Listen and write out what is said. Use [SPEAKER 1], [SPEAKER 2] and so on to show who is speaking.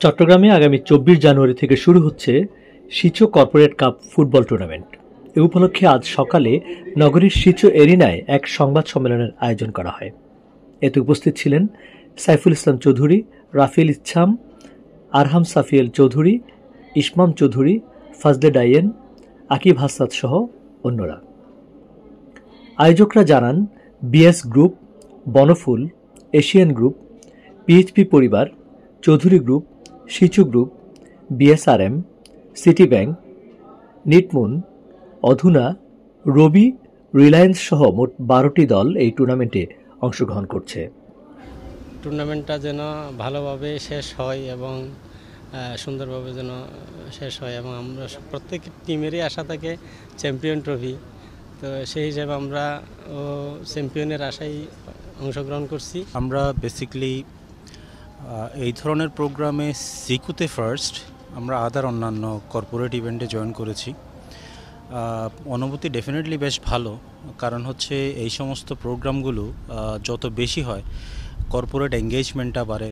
[SPEAKER 1] চট্টগ্রামে আগামী ২৪ জানুয়ারি থেকে শুরু হচ্ছে সিচো কর্পোরেট কাপ ফুটবল টুর্নামেন্ট। এ উপলক্ষে আজ সকালে নগরীর সিচো এরিনায় এক সংবাদ সম্মেলনের আয়োজন করা হয়। এতে উপস্থিত ছিলেন সাইফুল ইসলাম চৌধুরী, রাফিল ইছাম, আরহাম সাফিয়েল চৌধুরী, ইসমাম চৌধুরী, ফাজলে ডাইয়েন, আকিব হাসাদ সহ অন্যরা। আয়োজকরা জানান, BS group, Bonoful, Asian group, PHP পরিবার, চৌধুরী গ্রুপ, সিচু গ্রুপ, বিএসআরএম, সিটি ব্যাংক, নিটমুন, অধুনা, রবি, রিলায়েন্স সহ মোট ১২টি দল এই টুর্নামেন্টে অংশগ্রহণ করছে।
[SPEAKER 2] টুর্নামেন্টটা যেন ভালোভাবে শেষ হয় এবং সুন্দরভাবে যেন শেষ হয় এবং আমরা প্রত্যেক টিমেরই আশা থাকে চ্যাম্পিয়ন ট্রফি। তো সেই হিসেবে আমরা চ্যাম্পিয়নের আশায় অংশগ্রহণ করছি।
[SPEAKER 3] আমরা বেসিক্যালি এই ধরনের প্রোগ্রামে সিকুতে ফার্স্ট, আমরা আদার অন্যান্য কর্পোরেট ইভেন্টে জয়েন করেছি। অনুভূতি ডেফিনেটলি বেশ ভালো, কারণ হচ্ছে এই সমস্ত প্রোগ্রামগুলো যত বেশি হয় কর্পোরেট এঙ্গেজমেন্টটা বাড়ে,